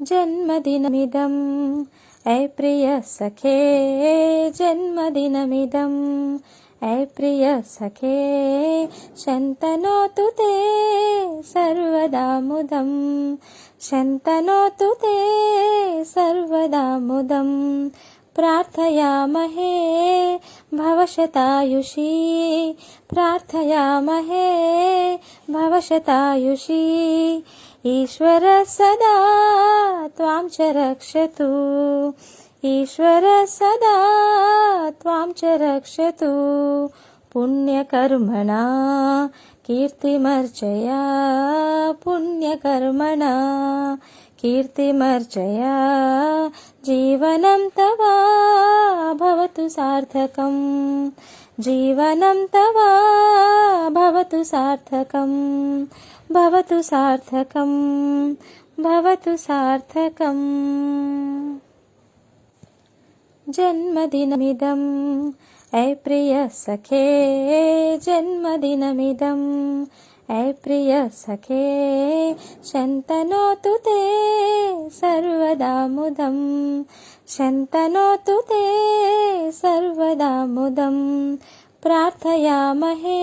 जन्मदिनमिदं I प्रियसखे जन्मदिनमिदं I प्रियसखे शन्तनोतु ते सर्वदा मुदं शन्तनोतु ते सर्वदा मुदं प्रार्थयामहे भवशतायुषी प्रार्थयामहे भवशतायुषी ईश्वर सदा त्वां च रक्षतु ईश्वर सदा त्वां च रक्षतु पुण्यकर्मणा कीर्तिमर्चया पुण्यकर्मणा कीर्तिमर्चया जीवनं तव भवतु सार्थकं जीवनं तव भवतु सार्थकं भवतु सार्थकं भवतु सार्थकम् जन्मदिनमिदं ऐ प्रियसखे जन्मदिनमिदं ऐ प्रियसखे शन्तनोतु ते सर्वदा मुदं शन्तनोतु ते सर्वदा मुदं प्रार्थयामहे